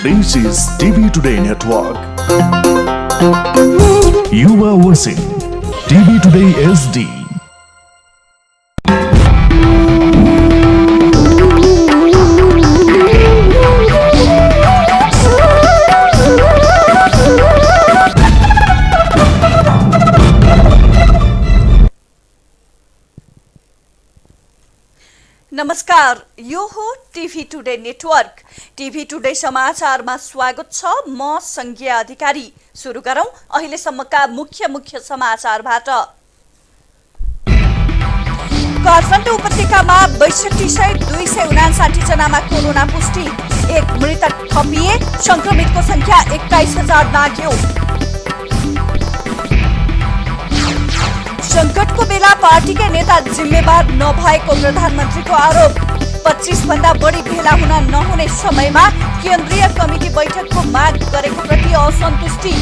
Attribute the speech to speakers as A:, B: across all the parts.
A: This is TV Today Network. You are watching TV Today SD.
B: नमस्कार, यो हो TV today network. TV today समाचारमा स्वागत छ। म संज्ञा अधिकारी। सुरु गरौं अहिलेसम्मका मुख्य समाचारबाट। काठमाडौँ उपत्यकामा 62 सहित 259 जनामा कोरोना पुष्टि। एक मृतक थपिए। संक्रमितको संख्या 21,000 नाग्यो। संकटको बेला पार्टीका नेता जिम्मेवार नभएको प्रधानमन्त्रीको आरोप। 25 भन्दा बढी भेला हुन नहुने समयमा केन्द्रीय कमिटी बैठकको माग गरेको प्रति असन्तुष्टि।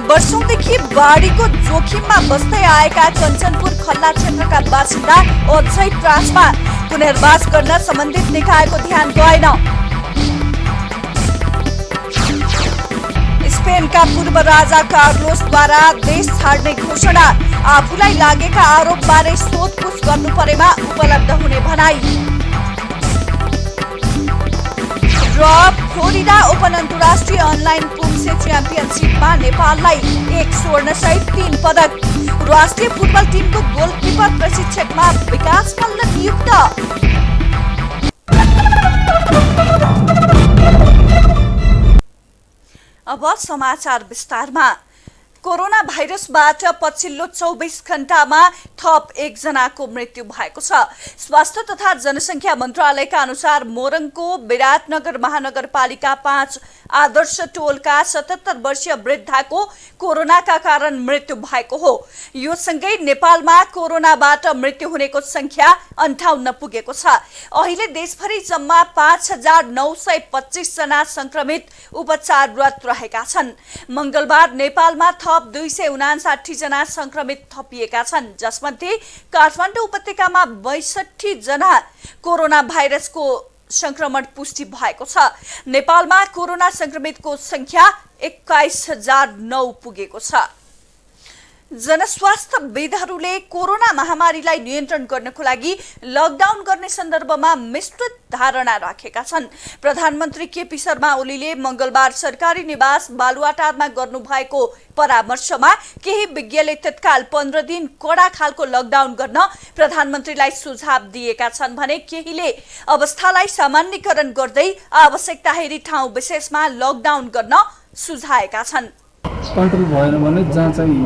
B: वर्षौंदेखि बाढीको जोखिममा बस्दै आएका कञ्चनपुर खल्ला क्षेत्रका बासिन्दा अझै त्रासमा। पुनर्वास गर्न सम्बन्धित निकायको ध्यान गएन। स्पेनका पूर्व राजा कार्लोसद्वारा देश छाड्ने घोषणा। आफूलाई लागेका आरोपबारे सोधपुछ गर्नु परेमा उपलब्ध हुने भनाई। र फ्लोरिडा ओपन अन्तर्राष्ट्रिय अनलाइन पुम्से च्याम्पियनसिपमा नेपाललाई 1 स्वर्ण सहित 3 पदक। राष्ट्रिय फुटबल टिमको गोलकिपर प्रशिक्षकमा विकास मल्ल नियुक्त। अब समाचार विस्तारमा। कोरोना भाइरसबाट पछिल्लो 24 घण्टामा थप 1 जनाको मृत्यु भएको छ। स्वास्थ्य तथा जनसङ्ख्या मन्त्रालयका अनुसार मोरङको विराटनगर महानगरपालिका 5 आदर्श टोलका 77 वर्षीय वृद्धाको कोरोनाका कारण मृत्यु भएको हो। यो सँगै नेपालमा कोरोनाबाट मृत्यु हुनेको संख्या 58 पुगेको छ। अहिले देशभरि जम्मा 5,925 जना संक्रमित उपचाररत रहेका छन्। मंगलबार नेपालमा थप 259 जना संक्रमित थपिएका छन्, जसमध्ये काठमाडौँ उपत्यकामा 62 जना कोरोना भाइरसको संक्रमण पुष्टि भएको छ। नेपालमा कोरोना संक्रमितको संख्या 21,009 पुगेको छ। जनस्वास्थ्यविदहरूले कोरोना महामारीलाई नियन्त्रण गर्नको लागि लकडाउन गर्ने सन्दर्भमा विस्तृत धारणा राखेका छन्। प्रधानमन्त्री केपी शर्मा ओलीले मंगलबार सरकारी निवास बालुवाटारमा गर्नुभएको परामर्शमा केही विज्ञले तत्काल 15 दिन कडा खालको लकडाउन गर्न प्रधानमन्त्रीलाई सुझाव दिएका छन् भने केहीले अवस्थालाई सामान्यीकरण गर्दै आवश्यकता हेरी ठाउँ विशेषमा लकडाउन गर्न सुझाएका छन्।
C: कन्ट्रोल भएन भने जहाँ चाहिँ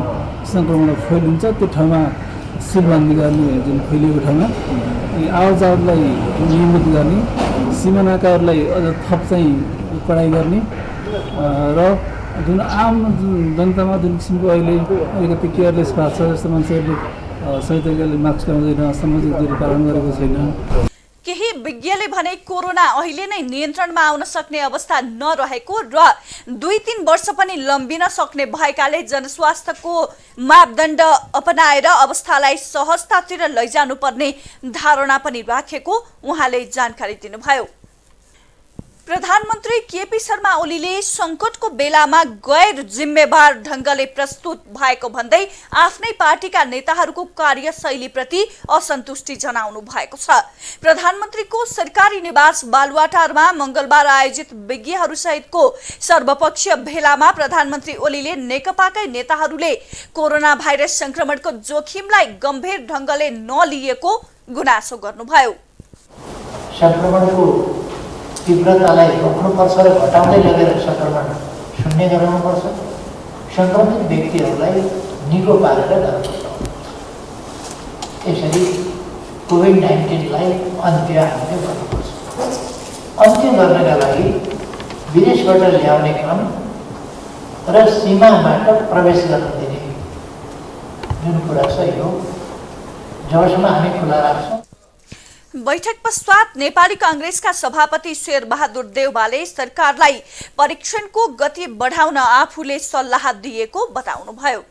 C: सङ्क्रमण फैलिन्छ त्यो ठाउँमा सिलबन्दी गर्ने, जुन फैलिएको ठाउँमा आवाजावटलाई नियमित गर्ने, सीमानाकाहरूलाई अझ थप चाहिँ कडाइ गर्ने र जुन आम जनतामा जुन किसिमको अहिले अलिकति केयरलेस भएको छ, जस्तो मान्छेहरूले सही तरिकाले मास्क लगाउँदैन, सामाजिक दूरी पालन गरेको छैन।
B: केही विज्ञले भने कोरोना अहिले नै नियन्त्रणमा आउन सक्ने अवस्था नरहेको र 2-3 वर्ष पनि लम्बिन सक्ने भएकाले जनस्वास्थ्यको मापदण्ड अपनाएर अवस्थालाई सहजतातिर लैजानुपर्ने धारणा पनि राखेको उहाँले जानकारी दिनुभयो। प्रधानमन्त्री केपी शर्मा ओलीले संकटको बेलामा गैर जिम्मेवार ढंगले प्रस्तुत भएको भन्दै आफ्नै पार्टीका नेताहरूको कार्यशैलीप्रति असन्तुष्टि जनाउनु भएको छ। प्रधानमन्त्रीको सरकारी निवास बालुवाटारमा मंगलबार आयोजित विज्ञहरूसहितको सर्वपक्षीय भेलामा प्रधानमन्त्री ओलीले नेकपाकै नेताहरूले कोरोना भाइरस संक्रमणको जोखिमलाई गम्भीर ढंगले नलिएको गुनासो गर्नुभयो।
D: संक्रमणको तीव्रतालाई रोक्नुपर्छ र घटाउँदै लगेर संक्रमण शून्य गराउनुपर्छ। संक्रमित व्यक्तिहरूलाई निको पारेर जानुपर्छ। यसरी कोभिड-19लाई अन्त्य हामीले गर्नुपर्छ। अन्त्य गर्नका लागि विदेशबाट ल्याउने क्रम र सीमाबाट प्रवेश गर्न दिने जुन कुरा छ, यो जबसम्म हामी खुला राख्छौँ।
B: बैठक पश्चात नेपाली कांग्रेसका सभापति शेरबहादुर देउवाले सरकारलाई परीक्षणको गति बढाउन आफूले सल्लाह दिएको बताउनुभयो।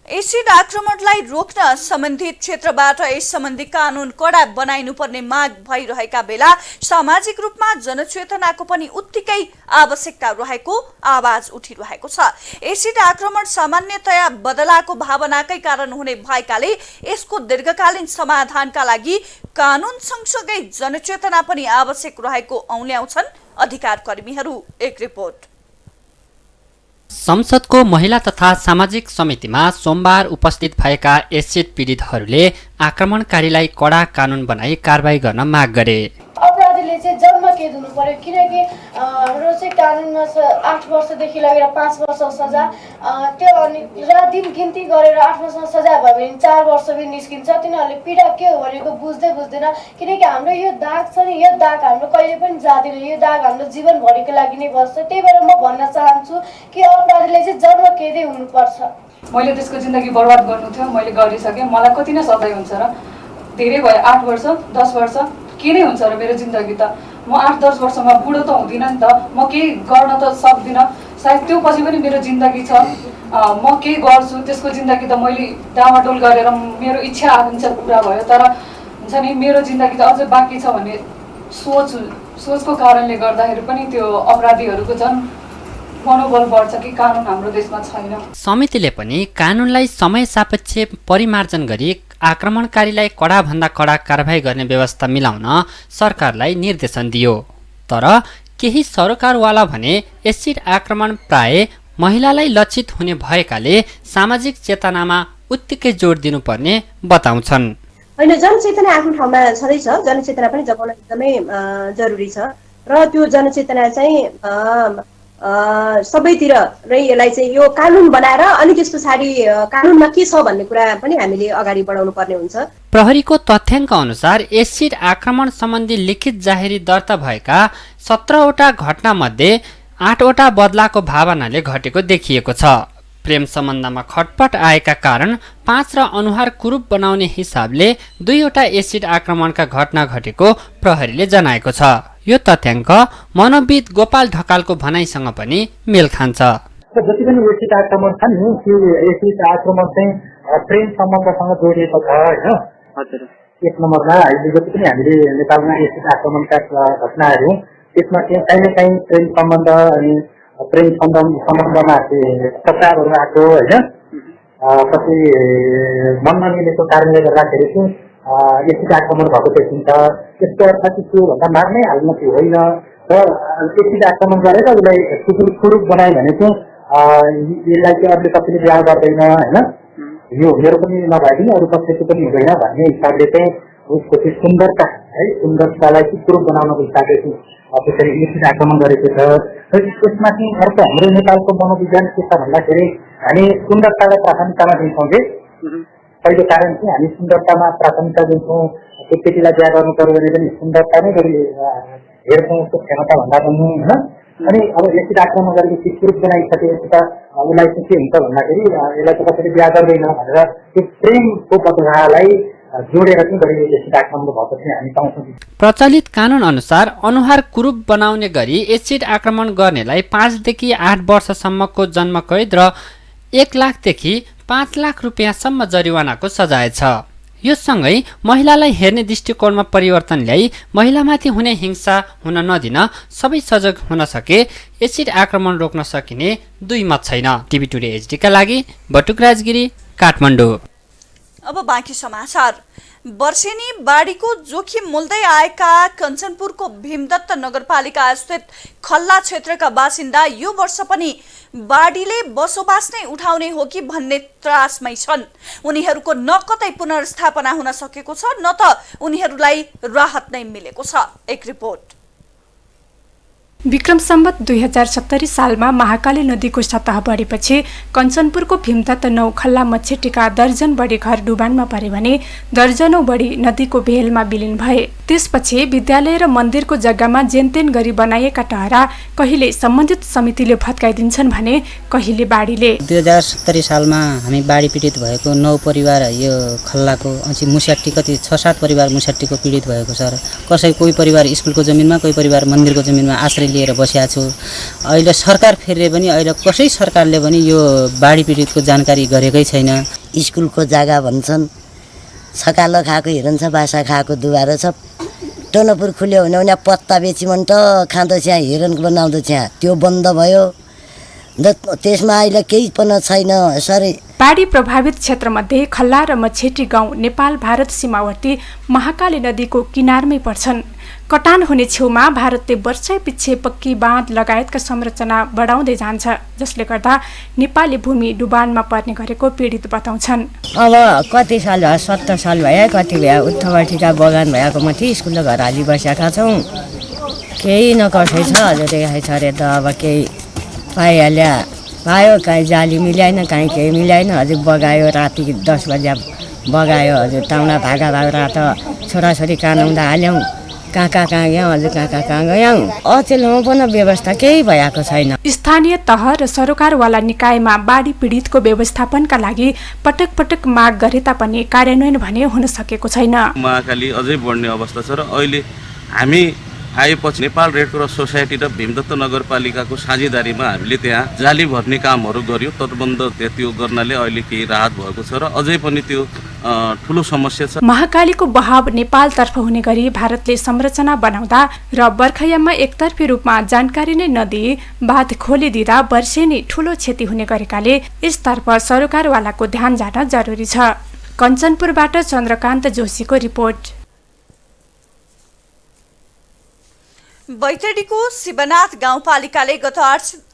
B: एसिड आक्रमणलाई रोक्न सम्बन्धित क्षेत्रबाट यस सम्बन्धी कानून कडा बनाइनुपर्ने माग भइरहेका बेला सामाजिक रूपमा जनचेतनाको पनि उत्तिकै आवश्यकता रहेको आवाज उठिरहेको छ। एसिड आक्रमण सामान्यतया बदलाको भावनाकै कारण हुने भएकाले यसको दीर्घकालीन समाधानका लागि कानून सँगसँगै जनचेतना पनि आवश्यक रहेको औल्याउँछन् अधिकार कर्मीहरू। एक रिपोर्ट।
E: संसदको महिला तथा सामाजिक समितिमा सोमबार उपस्थित भएका एसिड पीडितहरूले आक्रमणकारीलाई कडा कानून बनाई कारबाही गर्न माग गरे।
F: अपराधीले चाहिँ जन्म कैद हुनु पर्यो, किनकि हाम्रो चाहिँ कानुनमा 8 वर्षदेखि लगेर 5 वर्ष सजा, त्यो अनि रात दिन गिन्ती गरेर 8 वर्ष सजा भयो भने 4 वर्ष पनि निस्किन्छ। तिनीहरूले पीडा के हो भनेको बुझ्दैन, किनकि हाम्रो यो दाग छ नि, यो दाग हाम्रो कहिले पनि जाँदैन, यो दाग हाम्रो जीवनभरिको लागि नै बस्छ। त्यही भएर म भन्न चाहन्छु कि अपराधीले चाहिँ जन्म कैदै हुनुपर्छ।
G: मैले त्यसको जिन्दगी बर्बाद गर्नु थियो, मैले गरिसकेँ, मलाई कति नै सजाय हुन्छ र? धेरै भयो, 8 वर्ष 10 वर्ष के नै हुन्छ र मेरो जिन्दगी त? म 8-10 वर्षमा बुढो त हुँदिनँ नि त, म केही गर्न त सक्दिनँ। सायद त्यो पछि पनि मेरो जिन्दगी छ, म केही गर्छु, त्यसको जिन्दगी त मैले डामाडोल गरेर मेरो इच्छा आकाङ्क्षा पुरा भयो, तर हुन्छ नि मेरो जिन्दगी त अझै बाँकी छ भन्ने सोचको कारणले गर्दाखेरि पनि त्यो अपराधीहरूको झन् मनोबल बढ्छ कि कानुन हाम्रो देशमा छैन।
E: समितिले पनि कानुनलाई समय सापेक्ष परिमार्जन गरी आक्रमणकारीलाई कडाभन्दा कडा कारबाही गर्ने व्यवस्था मिलाउन सरकारलाई निर्देशन दियो। तर केही सरकारवाला भने एसिड आक्रमण प्राय महिलालाई लक्षित हुने भएकाले सामाजिक चेतनामा उत्तिकै जोड दिनुपर्ने बताउँछन्।
H: होइन, जनचेतना आफ्नो ठाउँमा छँदैछ, जनचेतना पनि जगाउन एकदमै जरुरी छ र त्यो जनचेतना चाहिँ सबैतिर नै यसलाई चाहिँ यो कानुन बनाएर अनि त्यस पछाडि कानुनमा के छ भन्ने कुरा पनि हामीले अगाडि बढाउनु पर्ने हुन्छ।
E: प्रहरीको तथ्याङ्क अनुसार एसिड आक्रमण सम्बन्धी लिखित जाहेरी दर्ता भएका 17वटा घटना मध्ये 8वटा बदलाको भावनाले घटेको देखिएको छ। प्रेम सम्बन्धमा खटपट आएका कारण 5 र अनुहार कुरूप बनाउने हिसाबले 2वटा एसिड आक्रमणका घटना घटेको प्रहरीले जनाएको छ। यो तथ्याङ्क मनोविद गोपाल ढकालको भनाइसँग पनि मेल खान्छ।
I: जति पनि एसिड आक्रमण छन् नि, त्यो एसिड आक्रमण चाहिँ प्रेम सम्बन्धसँग जोडिएको छ होइन। एक नम्बरमा अहिले जति पनि हामीले नेपालमा एसिड आक्रमणका घटनाहरू, त्यसमा कहिले काहीँ प्रेम सम्बन्ध अनि प्रेम सम्बन्धमा प्रचारहरू आएको होइन, कति मन नमिलेको कारणले गर्दाखेरि चाहिँ एसिड आक्रमण भएको देखिन्छ। त्यसको अर्थ चाहिँ त्यो भन्दा मार्नै हाल्नु त्यो होइन र एसिड आक्रमण गरेर उसलाई कुरूप बनायो भने चाहिँ यसलाई चाहिँ अरूले कसैले बिहा गर्दैन होइन, यो मेरो पनि नभए अरू कसैको पनि हुँदैन भन्ने हिसाबले चाहिँ उसको चाहिँ सुन्दरता है, सुन्दरतालाई चाहिँ कुरूप बनाउनको हिसाबले चाहिँ त्यसरी एसिड आक्रमण गरेको छ। र त्यसमा चाहिँ अर्को हाम्रो नेपालको मनोविज्ञान के छ भन्दाखेरि हामी सुन्दरतालाई प्राथमिकतामा दिन्छौँ कि पहिलो कारण चाहिँ हामी सुन्दरतामा प्राथमिकता दिन्छौँ। केटीलाई बिहा गर्नु पर्यो भने पनि सुन्दरता नै गरी हेर्छौँ, उसको क्षमता भन्दा पनि होइन। अनि अब एसिड आक्रमण गरेपछि कुरूप बनाइसकेपछि त उसलाई चाहिँ के हुन्छ भन्दाखेरि यसलाई त कसैले बिहा गर्दैन भनेर त्यो प्रेमको बदलालाई जोडेर चाहिँ गरिएको एसिड आक्रमण भएको चाहिँ हामी पाउँछौँ।
E: प्रचलित कानुन अनुसार अनुहार कुरूप बनाउने गरी एसिड आक्रमण गर्नेलाई 5 देखि 8 वर्षसम्मको जन्म कैद र 1 लाखदेखि 5 लाख रुपियाँसम्म जरिवानाको सजाय छ। यो सँगै महिलालाई हेर्ने दृष्टिकोणमा परिवर्तन ल्याई महिलामाथि हुने हिंसा हुन नदिन सबै सजग हुन सके एसिड आक्रमण रोक्न सकिने दुई मत छैन। टिभी टुडे एचडी का लागि बटुक राजगिरी, काठमाडौँ।
B: अब बाँकी समाचार। वर्षेनी बाढीको जोखिम मोल्दै आएका कञ्चनपुरको भीमदत्त नगरपालिका स्थित खल्ला क्षेत्रका बासिन्दा यो वर्ष पनि बाढीले बसोबास नै उठाउने हो कि भन्ने त्रासमै छन्। उनीहरूको न कतै पुनर्स्थापना हुन सकेको छ न त उनीहरूलाई राहत नै मिलेको छ। एक रिपोर्ट।
J: विक्रम सम्वत 2070 सालमा महाकाली नदीको सतह बढेपछि कञ्चनपुरको भीमदत्त 9 खल्ला मच्छेटीका दर्जन बढी घर डुबानमा परे भने दर्जनौं बढी नदीको बेहेलमा विलिन भए। त्यसपछि विद्यालय र मन्दिरको जग्गामा जेनतेन गरी बनाइएका टहरा कहिले सम्बन्धित समितिले भत्काइदिन्छन् भने कहिले बाढीले।
K: 2070 सालमा हामी बाढी पीडित भएको 9 परिवार यो खल्लाको मुस्याटी कति 6-7 परिवार मुस्याटीको पीडित भएको छ। कोही परिवार स्कुलको जमिनमा, कोही परिवार मन्दिरको जमिनमा आश्रय जानकारी लिएर बसेको छु। अहिले सरकार फेरेर पनि अहिले कसै सरकारले पनि यो बाढी पीडितको जानकारी गरेकै छैन।
L: स्कुलको जग्गा भन्छन्, सकालो खाएको हिरण छ, बासा खाएको दुवारो छ। टनपुर खुल्यो भने पत्ता बेचिमन त खाँदो छ, हिरण बनाउँदो छ, त्यो बन्द भयो। त्यसमा अहिले केही पनि छैन सरी।
J: बाढी प्रभावित क्षेत्रमध्ये खल्ला र मछेटी गाउँ नेपाल भारत सीमावर्ती महाकाली नदीको किनारमै पर्छन्। कटान हुने छेउमा भारतले वर्षै पछि पक्की बाँध लगायतका संरचना बढाउँदै जान्छ, जसले गर्दा नेपाली भूमि डुबानमा पर्ने गरेको पीडित बताउँछन्।
M: अब कति साल भयो, 70 साल भयो, कति भयो, उत्थवाटीका बगान भएको माथि स्कुल घर हाली बसेका छौँ। केही न कसै छ हजुर देखाइ छ अरे त। अब केही पाइहाल्यो पायो, काहीँ जाली मिलाएन, काहीँ केही मिलाएन। हजुर बगायो, राति 10 बजे बगायो। हजुर ताउना भागा रात छोराछोरी कानाउँदा हाल्यौँ। कहाँ गयौँ, हजुर कहाँ गयौँ। अचेलमा पनि व्यवस्था केही भएको छैन।
J: स्थानीय तह र सरकारवाला निकायमा बाढी पीडितको व्यवस्थापनका लागि पटक पटक माग गरे तापनि कार्यान्वयन भने हुन सकेको छैन।
N: महाकाली अझै बढ्ने अवस्था छ र अहिले हामी आएपछि नेपाल रेड क्रस सोसाइटी र भीमदत्त नगरपालिकाको साझेदारीमा हामीले त्यहाँ जाली भर्ने कामहरू गर्यो। तटबन्ध त्यो गर्नाले अहिले केही राहत भएको छ र अझै पनि त्यो ठुलो समस्या छ।
J: महाकालीको बहाव नेपालतर्फ हुने गरी भारतले संरचना बनाउँदा र बर्खयाममा एकतर्फी रूपमा जानकारी नै नदिई बाँध खोलिदिँदा वर्षेनी ठुलो क्षति हुने गरेकाले यसतर्फ सरकारवालाको ध्यान जान जरुरी छ। कञ्चनपुरबाट चन्द्रकान्त जोशीको रिपोर्ट।
B: बैतडीको शिवनाथ गाउँपालिकाले गत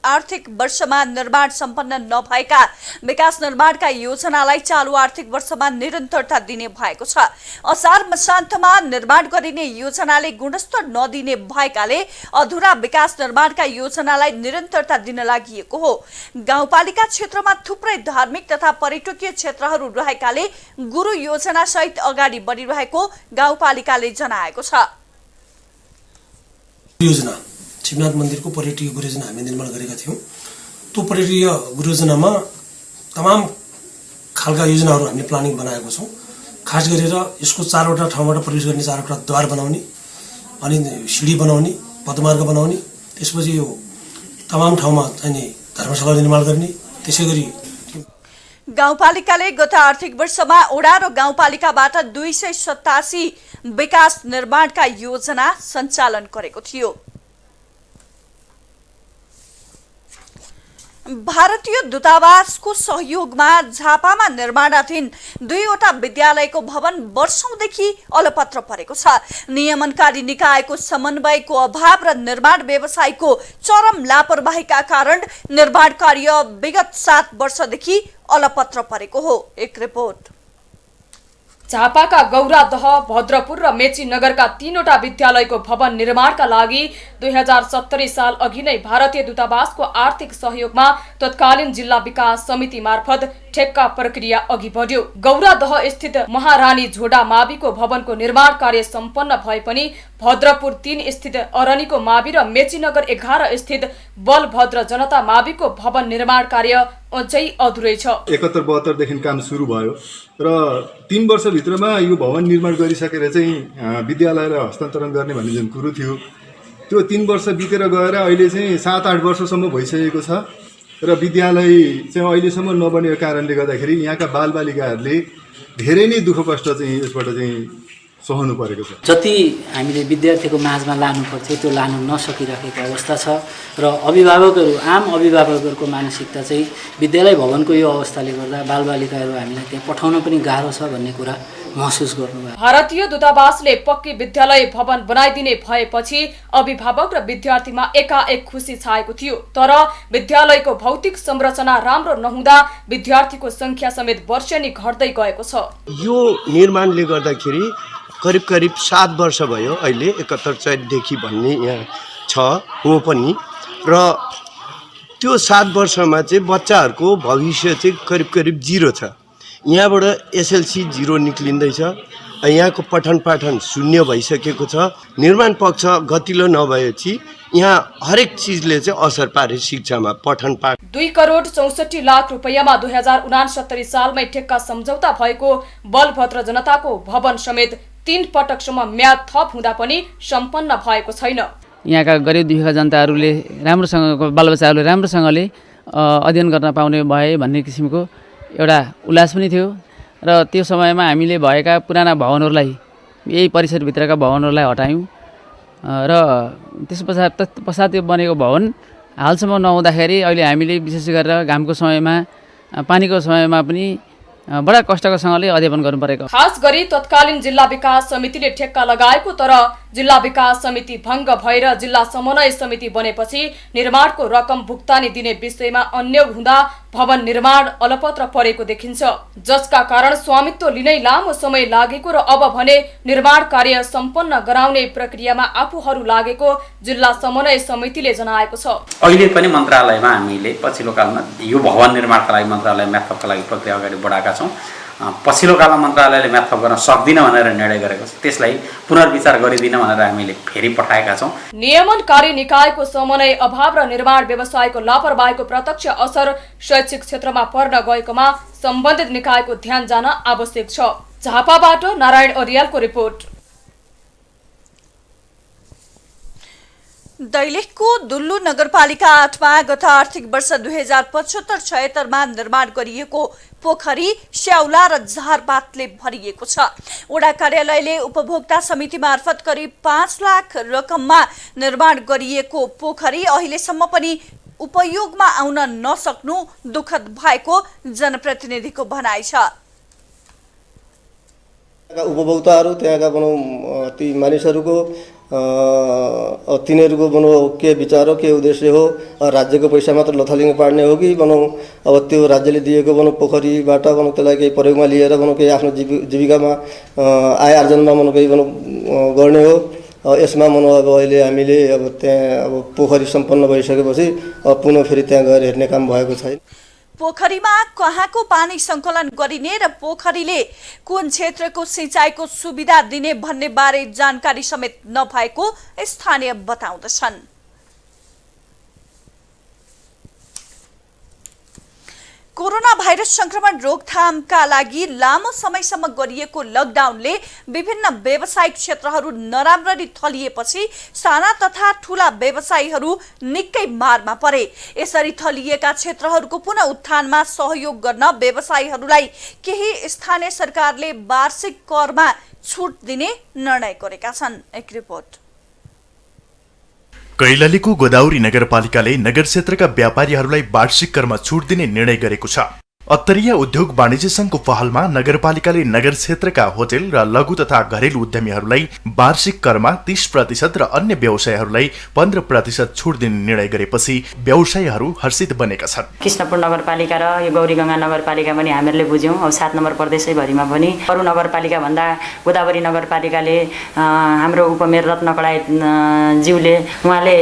B: आर्थिक वर्षमा निर्माण सम्पन्न नभएका विकास निर्माणका योजनालाई चालु आर्थिक वर्षमा निरन्तरता दिने भएको छ। असार मसान्तमा निर्माण गरिने योजनाले गुणस्तर नदिने भएकाले अधुरा विकास निर्माणका योजनालाई निरन्तरता दिन लागि हो। गाउँपालिका क्षेत्रमा थुप्रै धार्मिक तथा पर्यटकीय क्षेत्रहरू रहेकाले गुरु योजना सहित अगाडि बढिरहेको गाउँपालिकाले जनाएको छ।
O: योजना शिवनाथ मन्दिरको पर्यटकीय गुरुयोजना हामी निर्माण गरेका थियौँ। त्यो पर्यटकीय गुरुयोजनामा तमाम खालका योजनाहरू हामीले प्लानिङ बनाएको छौँ। खास गरेर यसको 4वटा ठाउँबाट प्रवेश गर्ने 4वटा द्वार बनाउने, अनि सिडी बनाउने, पदमार्ग बनाउने, त्यसपछि यो तमाम ठाउँमा चाहिने धर्मशाला निर्माण गर्ने। त्यसै गरी
B: गाउँपालिकाले गत आर्थिक वर्षमा ओडा र गाउँपालिकाबाट 287 विकास निर्माणका योजना सञ्चालन गरेको थियो। भारतीय दूतावासको सहयोगमा झापामा निर्माणाधीन 2वटा विद्यालयको भवन वर्षौंदेखि अलपत्र परेको छ। नियमनकारी निकायको समन्वयको अभाव र निर्माण व्यवसायको चरम लापरवाहीका कारण निर्माण कार्य विगत 7 वर्षदेखि अलपत्र परेको हो। एक रिपोर्ट।
G: झापाका गौरादह, भद्रपुर र मेची नगरका 3वटा विद्यालयको भवन निर्माणका लागि 2070 साल अघि नै भारतीय दूतावासको आर्थिक सहयोगमा तत्कालीन जिल्ला विकास समिति मार्फत ठेक्का प्रक्रिया अघि बढ्यो। गौरादह स्थित महारानी झोडा माविको भवनको निर्माण कार्य सम्पन्न भए पनि भद्रपुर 3 स्थित अरनीको मावि र मेचीनगर 11 स्थित बलभद्र जनता माविको भवन निर्माण कार्य अझै अधुरै छ।
P: 71-72 देखि काम सुरु भयो र 3 वर्षभित्रमा यो भवन निर्माण गरिसकेर चाहिँ विद्यालयलाई हस्तान्तरण गर्ने भन्ने जुन कुरो थियो, त्यो 3 वर्ष बितेर गएर अहिले चाहिँ 7-8 वर्षसम्म भइसकेको छ र विद्यालय चाहिँ अहिलेसम्म नबनेको कारणले गर्दाखेरि यहाँका बालबालिकाहरूले धेरै नै दुःख कष्ट चाहिँ यसबाट चाहिँ सहनु परेको छ।
Q: जति हामीले विद्यार्थीको माझमा लानु पर्थ्यो त्यो लानु नसकिरहेको अवस्था छ र अभिभावकहरू, आम अभिभावकहरूको मानसिकता चाहिँ विद्यालय भवनको यो अवस्थाले गर्दा बालबालिकाहरू हामीलाई त्यहाँ पठाउन पनि गाह्रो छ भन्ने कुरा महसुस गर्नुभयो।
G: भारतीय दूतावासले पक्की विद्यालय भवन बनाइदिने भएपछि अभिभावक र विद्यार्थीमा एकाएक खुसी छाएको थियो। तर विद्यालयको भौतिक संरचना राम्रो नहुँदा विद्यार्थीको संख्या समेत वर्षेनी घट्दै गएको छ।
R: यो निर्माणले गर्दाखेरि करिब 7 वर्ष भयो अहिले 71 चैतदेखि भन्ने यहाँ छ हो पनि, र त्यो 7 वर्षमा चाहिँ बच्चाहरूको भविष्य चाहिँ करिब 0 छ। यहाँबाट एसएलसी 0 निक्लिँदैछ। यहाँको पठन पाठन शून्य भइसकेको छ। निर्माण पक्ष गतिलो नभएपछि यहाँ हरेक चिजले चाहिँ असर पारे शिक्षामा, पठन पाठ।
G: 2 करोड 64 लाख रुपैयाँमा 2069 सालमै ठेक्का सम्झौता भएको बलभद्र जनताको भवन समेत 3 पटकसम्म म्याद थप हुँदा पनि सम्पन्न भएको छैन।
S: यहाँका गरिब दुखीका जनताहरूले राम्रोसँग बालबच्चाहरूले राम्रोसँगले अध्ययन गर्न पाउने भए भन्ने किसिमको एउटा उल्लास पनि थियो र त्यो समयमा हामीले भएका पुराना भवनहरूलाई यही परिसरभित्रका भवनहरूलाई हटायौँ र त्यस पश्चात त्यो बनेको भवन हालसम्म नहुँदाखेरि अहिले हामीले विशेष गरेर घामको समयमा पानीको समयमा पनि बडा कष्टसँगले अध्ययन गर्नु परेको।
T: खास गरी तत्कालीन जिल्ला विकास समितिले ठेक्का लगाएको तर जिल्ला विकास समिति भङ्ग भएर जिल्ला समन्वय समिति बनेपछि निर्माणको रकम भुक्तानी दिने विषयमा अन्य हुँदा भवन निर्माण अलपत्र परेको देखिन्छ, जसका कारण स्वामित्व लिनै लामो समय लागेको र अब भने निर्माण कार्य सम्पन्न गराउने प्रक्रियामा आफूहरू लागेको जिल्ला समन्वय समितिले जनाएको छ।
U: अहिले पनि मन्त्रालयमा हामीले पछिल्लो कालमा यो भवन निर्माणका लागि मन्त्रालय म्याथपका लागि प्रक्रिया अगाडि बढाएका छौँ। पछिल्लो कालमा मन्त्रालयले म्याथप गर्न सक्दिन भनेर निर्णय गरेको छ, त्यसलाई पुनर्विचार गरिदिन भनेर हामीले फेरि पठाएका छौँ।
T: नियमनकारी निकायको समन्वय अभाव र निर्माण व्यवसायको लापरवाहीको प्रत्यक्ष असर शैक्षिक क्षेत्रमा पर्न गएकोमा सम्बन्धित निकायको ध्यान जान आवश्यक छ। झापाबाट नारायण अर्यालको रिपोर्ट।
B: दैलेखको दुल्लु नगरपालिका 8मा गत आर्थिक वर्ष 2075-76मा निर्माण गरिएको पोखरी स्याउला र झारपातले भरिएको छ। वडा कार्यालयले उपभोक्ता समिति मार्फत करिब 5 लाख रकममा निर्माण गरिएको पोखरी अहिलेसम्म पनि उपयोगमा आउन नसक्नु दुःखद भएको जनप्रतिनिधिको भनाइ छ।
V: उपभोक्ताहरू त्यहाँका ती मानिसहरूको तिनीहरूको के विचार हो, के उद्देश्य हो, राज्यको पैसा मात्र लथालिङ पार्ने हो कि अब त्यो राज्यले दिएको पोखरीबाट त्यसलाई केही प्रयोगमा लिएर केही आफ्नो जीविकामा आय आर्जनमा केही गर्ने हो। यसमा अब अहिले हामीले अब त्यहाँ अब पोखरी सम्पन्न भइसकेपछि पुनः फेरि त्यहाँ गएर हेर्ने काम भएको छैन।
B: पोखरीमा कहाँको पानी सङ्कलन गरिने र पोखरीले कुन क्षेत्रको सिँचाइको सुविधा दिने भन्ने बारे जानकारी समेत नभएको स्थानीय बताउँदछन्। कोरोना भाइरस संक्रमण रोकथामका लागि लामो समयसम्म गरिएको लकडाउनले विभिन्न व्यावसायिक क्षेत्रहरू नराम्ररी थलिएपछि साना तथा ठूला व्यवसायीहरू निकै मारमा परे। यसरी थलिएका क्षेत्रहरूको पुनः उत्थानमा सहयोग गर्न व्यवसायीहरूलाई केही स्थानीय सरकारले वार्षिक करमा छुट दिने निर्णय गरेका छन्। एक रिपोर्ट।
A: कैलालीको गोदावरी नगरपालिकाले नगर क्षेत्रका व्यापारीहरूलाई वार्षिक करमा छुट दिने निर्णय गरेको छ। अत्तरीय उद्योग वाणिज्य संघको पहलमा नगरपालिकाले नगर क्षेत्रका होटल र लघु तथा घरेलु उद्यमीहरूलाई वार्षिक करमा 30% र अन्य व्यवसायहरूलाई 15% छुट दिने निर्णय गरेपछि व्यवसायीहरू हर्षित बनेका छन्।
W: कृष्णपुर नगरपालिका र यो गौरीगङ्गा नगरपालिका पनि हामीहरूले बुझ्यौँ। अब 7 नम्बर प्रदेशैभरिमा पनि अरू नगरपालिका भन्दा गोदावरी नगरपालिकाले हाम्रो उपमेयर रत्नकडाई ज्यूले उहाँले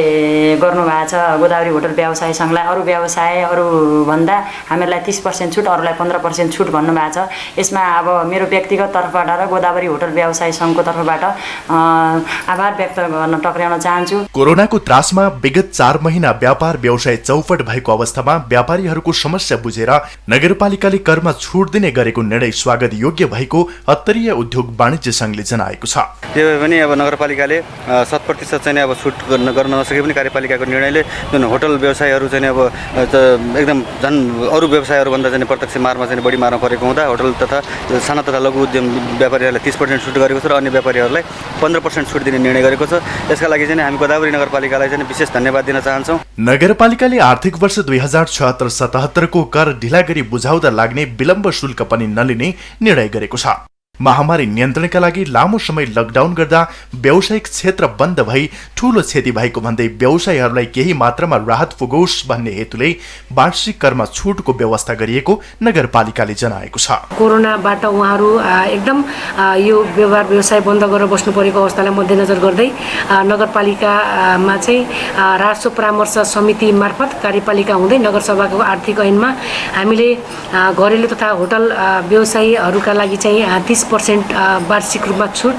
W: गर्नुभएको छ। गोदावरी होटल व्यवसाय सङ्घलाई अरू व्यवसाय अरू भन्दा हामीहरूलाई 30% छुट, अरूलाई 15% छुट भन्नुभएको छ। यसमा अब मेरो व्यक्तिगत तर्फबाट र गोदावरी होटल व्यवसाय सङ्घको तर्फबाट आभार व्यक्त गर्न टक्राउन चाहन्छु।
A: कोरोनाको त्रासमा विगत 4 महिना व्यापार व्यवसाय चौपट भएको अवस्थामा व्यापारीहरूको समस्या बुझेर नगरपालिकाले करमा छुट दिने गरेको निर्णय स्वागत योग्य भएको अत्तरीय उद्योग वाणिज्य संघले जनाएको छ।
X: त्यो पनि अब नगरपालिकाले 7% चाहिँ अब छुट गर्न नसके पनि कार्यपालिकाको निर्णयले जुन होटल व्यवसायहरू चाहिँ अब एकदम झन् अरू व्यवसायहरू भन्दा चाहिँ प्रत्यक्ष मारमा चाहिँ बढी मारमा परेको हुँदा होटल तथा साना तथा लघु उद्यम व्यापारीहरूलाई 30% छुट गरेको छ र अन्य व्यापारीहरूलाई 15% छुट दिने निर्णय गरेको छ। यसका लागि चाहिँ हामी गोदावरी नगरपालिकालाई चाहिँ विशेष धन्यवाद दिन चाहन्छौँ।
A: नगरपालिकाले आर्थिक वर्ष 2076-77 को कर ढिला गरी बुझाउँदा लाग्ने विलम्ब शुल्क पनि नलिने निर्णय गरेको छ। महामारी नियन्त्रणका लागि लामो समय लकडाउन गर्दा व्यावसायिक क्षेत्र बन्द भई ठूलो क्षति भएको भन्दै व्यवसायीहरूलाई केही मात्रामा राहत पुगोस् भन्ने हेतुले वार्षिक करमा छुटको व्यवस्था गरिएको नगरपालिकाले जनाएको छ।
Y: कोरोनाबाट उहाँहरू एकदम यो व्यवहार व्यवसाय बन्द गरेर बस्नु परेको अवस्थालाई मध्यनजर गर्दै नगरपालिकामा चाहिँ राजस्व परामर्श समिति मार्फत कार्यपालिका हुँदै नगरसभाको आर्थिक ऐनमा हामीले घरेलु तथा होटल व्यवसायीहरूका लागि चाहिँ 20% वार्षिक रूपमा छुट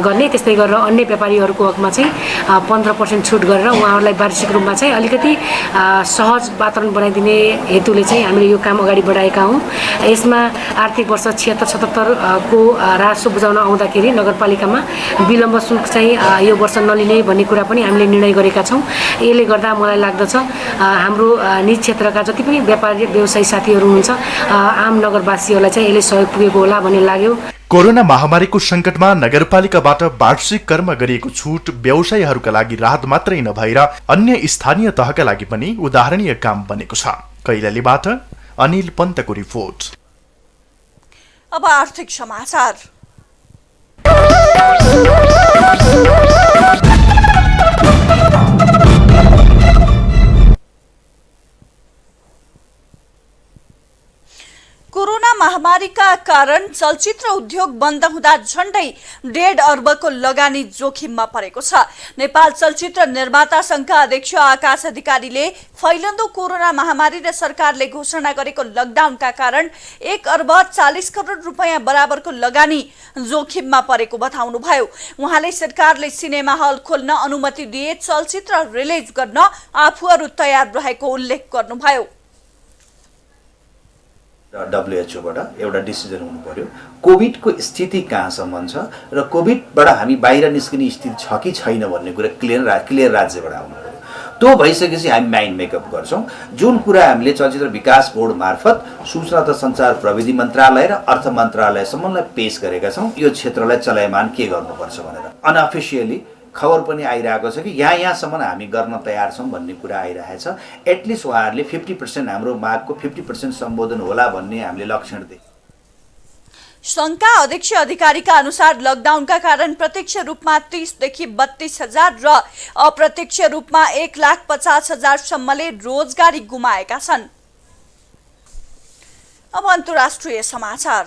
Y: गर्ने, त्यस्तै गरेर अन्य व्यापारीहरूको हकमा चाहिँ 15% छुट गरेर उहाँहरूलाई वार्षिक रूपमा चाहिँ अलिकति सहज वातावरण बनाइदिने हेतुले चाहिँ हामीले यो काम अगाडि बढाएका हौँ। यसमा आर्थिक वर्ष 76-77 को राजस्व बुझाउन आउँदाखेरि नगरपालिकामा विलम्ब शुल्क चाहिँ यो वर्ष नलिने भन्ने कुरा पनि हामीले निर्णय गरेका छौँ। यसले गर्दा मलाई लाग्दछ हाम्रो निजी क्षेत्रका जति पनि व्यापारी व्यवसायी साथीहरू हुनुहुन्छ, आम नगरवासीहरूलाई चाहिँ यसले सहयोग पुगेको होला भन्ने लाग्यो।
A: कोरोना महामारीको संकटमा नगरपालिकाबाट वार्षिक करमा गरिएको छुट व्यवसायीहरूका लागि राहत मात्रै नभएर अन्य स्थानीय तहका लागि पनि उदाहरणीय काम बनेको छ। कैलालीबाट अनिल पन्तको रिपोर्ट।
B: अब आर्थिक समाचार। कोरोना महामारीका कारण चलचित्र उद्योग बन्द हुँदा झण्डै 1.5 अर्बको लगानी जोखिममा परेको छ। नेपाल चलचित्र निर्माता संघका अध्यक्ष आकाश अधिकारीले फैलन्दो कोरोना महामारी र सरकारले घोषणा गरेको लकडाउनका कारण 1 अर्ब 40 करोड रुपैयाँ बराबरको लगानी जोखिममा परेको बताउनुभयो। उहाँले सरकारले सिनेमा हल खोल्न अनुमति दिए चलचित्र रिलिज गर्न आफूहरू तयार रहेको उल्लेख गर्नुभयो।
C: WHO बाट एउटा डिसिजन हुनु पर्यो कोभिडको स्थिति कहाँसम्म छ र कोभिडबाट हामी बाहिर निस्किने स्थिति छ कि छैन भन्ने कुरा क्लियर राज्यबाट आउनु पर्यो। त्यो भइसकेपछि हामी माइन्ड मेकअप गर्छौँ। जुन कुरा हामीले चलचित्र विकास बोर्ड मार्फत सूचना तथा सञ्चार प्रविधि मन्त्रालय र अर्थ मन्त्रालयसम्मलाई पेश गरेका छौँ। यो क्षेत्रलाई चलायमान के गर्नुपर्छ भनेर अनअफिसियली खबर पनि आइरहेको छ कि यहाँसम्म हामी गर्न तयार छौँ भन्ने कुरा आइरहेको छ। एटलिस्ट उहाँहरूले 50% हाम्रो मागको 50% सम्बोधन होला भन्ने हामीले लक्षण देख्यौँ।
B: संघका अध्यक्ष अधिकारीका अनुसार लकडाउनका कारण प्रत्यक्ष रूपमा 30 देखि 32 हजार र अप्रत्यक्ष रूपमा 1,50,000 सम्मले रोजगारी गुमाएका छन्। अब अन्तर्राष्ट्रिय समाचार।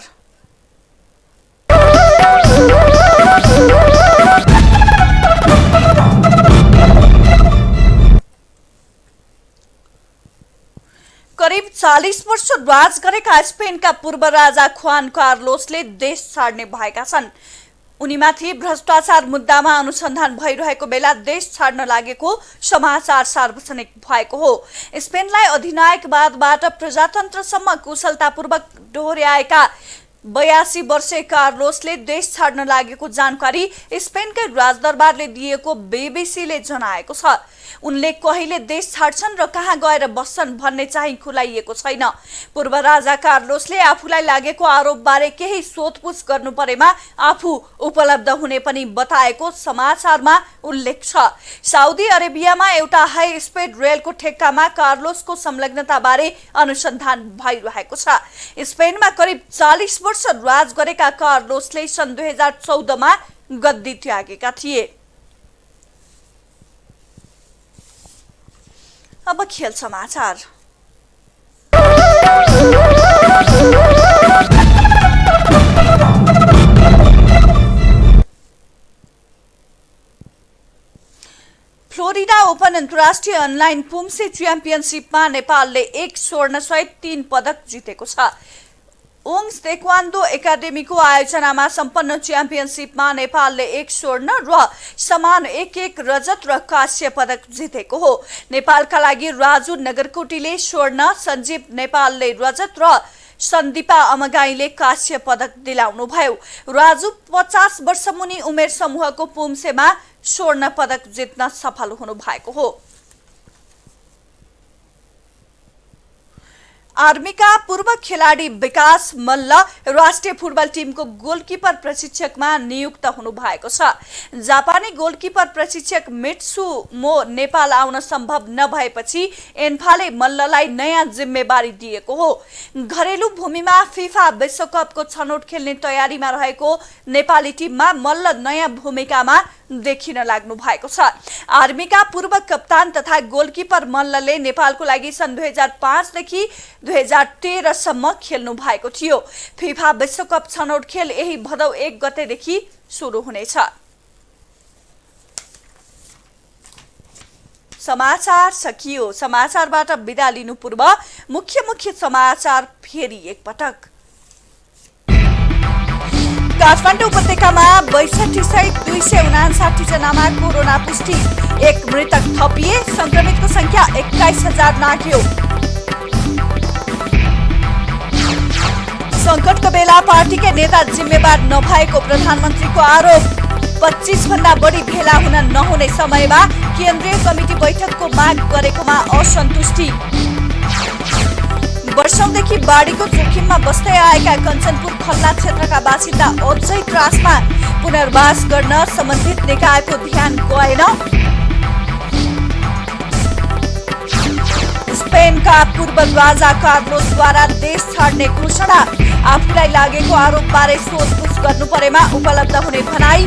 B: करिब 40 वर्ष राज गरेका स्पेनका पूर्व राजा खुआन कार्लोसले देश छाड्ने भएका छन्। उनीमाथि भ्रष्टाचार मुद्दामा अनुसन्धान भइरहेको बेला देश छाड्न लागेको समाचार सार्वजनिक भएको हो। स्पेनलाई अधिनायकवादबाट प्रजातन्त्रसम्म कुशलतापूर्वक डोर्याएका 82 वर्षीय कार्लोसले देश छाड्न लागेको जानकारी स्पेनकै राजदरबारले दिएको बीबीसीले जनाएको छ। उनले कहिले देश छाड्छन् र कहाँ गएर बस्छन् भन्ने चाहिँ खुलाइएको छैन। पूर्व राजा कार्लोसले आफूलाई लागेको आरोपबारे केही सोधपुछ गर्नु परेमा आफू उपलब्ध हुने पनि बताएको समाचारमा उल्लेख छ। साउदी अरेबियामा एउटा हाई स्पिड रेलको ठेक्कामा कार्लोसको संलग्नताबारे अनुसन्धान भइरहेको छ। स्पेनमा करिब 40 वर्ष राज गरेका कार्लोसले सन् 2014 मा गद्दी त्यागेका थिए। अब खेल समाचार। फ्लोरिडा ओपन अन्तर्राष्ट्रिय अनलाइन पुम्से च्याम्पियनसिपमा नेपालले 1 स्वर्ण सहित 3 पदक जितेको छ। ओङ्स तेक्वान्डो एकाडेमीको आयोजनामा सम्पन्न च्याम्पियनसिपमा नेपालले 1 स्वर्ण र समान 1 रजत र कांस्य पदक जितेको हो। नेपालका लागि राजु नगरकोटीले स्वर्ण, सञ्जीव नेपालले रजत र सन्दीपा अमगाईले कांस्य पदक दिलाउनुभयो। राजु 50 वर्ष मुनि उमेर समूहको पुम्सेमा स्वर्ण पदक जित्न सफल हुनु भएको हो। आर्मीका पूर्व खेलाडी विकास मल्ल राष्ट्रिय फुटबल टिमको गोलकिपर प्रशिक्षकमा नियुक्त हुनु भएको छ। जापानी गोलकिपर प्रशिक्षक मित्सुमो नेपाल आउन सम्भव नभएपछि एन्फाले मल्ललाई नयाँ जिम्मेवारी दिएको हो। घरेलु भूमिमा फिफा विश्वकपको छनौट खेल्ने तयारीमा रहेको नेपाली टिममा मल्ल नयाँ भूमिकामा देखिन लाग्नु भएको छ। आर्मीका पूर्व कप्तान तथा गोलकिपर मल्लले नेपालको लागि सन् 2005 देखि 2013 सम्म खेल्नु भएको थियो। फिफा विश्वकप छनौट खेल यही भदौ 1 गतेदेखि सुरु हुनेछ। समाचार सकियो। समाचारबाट बिदा लिनु पूर्व मुख्य समाचार फेरि एकपटक। काठमाडौँ उपत्यकामा 62 सहित 259 जनामा कोरोना पुष्टि, एक मृतक थपिए, संक्रमितको संख्या 21,000 नाघ्यो। संकटको बेला पार्टीकै नेता जिम्मेवार नभएको प्रधानमन्त्रीको आरोप। 25 भन्दा बढी भेला हुन नहुने समयमा केन्द्रीय कमिटी बैठकको माग गरेकोमा असन्तुष्टि। वर्षौंदेखि बाढीको जोखिममा बस्दै आएका कञ्चनपुर खल्ला क्षेत्रका बासिन्दा अझै त्रासमा, पुनर्वास गर्न सम्बन्धित निकायको ध्यान गएन। स्पेनका पूर्व राजा कार्लोसद्वारा देश छाड्ने घोषणा, आफूलाई लागेको आरोपबारे सोधपुछ गर्नु परेमा उपलब्ध हुने भनाई।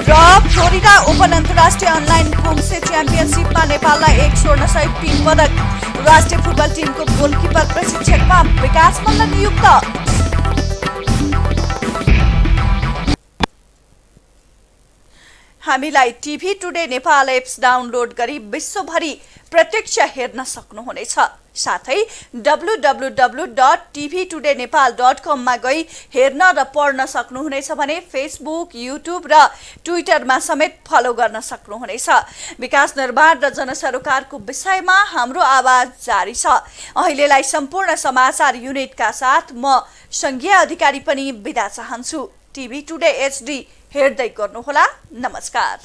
B: र फ्लोरिडा ओपन अन्तर्राष्ट्रिय अनलाइन पुम्से च्याम्पियनसिपमा नेपाललाई 1 स्वर्ण सहित 3 पदक। राष्ट्रिय फुटबल टिमको गोलकिपर प्रशिक्षकमा विकास मल्ल नियुक्त। हामीलाई TV today Nepal apps download गरी विश्वभरि प्रत्यक्ष हेर्न सक्नुहुनेछ। साथै www.tvtodaynepal.com मा गई हेर्न र पढ्न सक्नुहुनेछ भने फेसबुक, युट्युब र ट्विटरमा समेत फलो गर्न सक्नुहुनेछ। विकास निर्माण र जनसरोकारको विषयमा हाम्रो आवाज जारी छ। अहिलेलाई सम्पूर्ण समाचार युनिटका साथ म संघीय अधिकारी पनि बिदा चाहन्छु। टिभी टुडे HD हेर्दै गर्नुहोला। नमस्कार।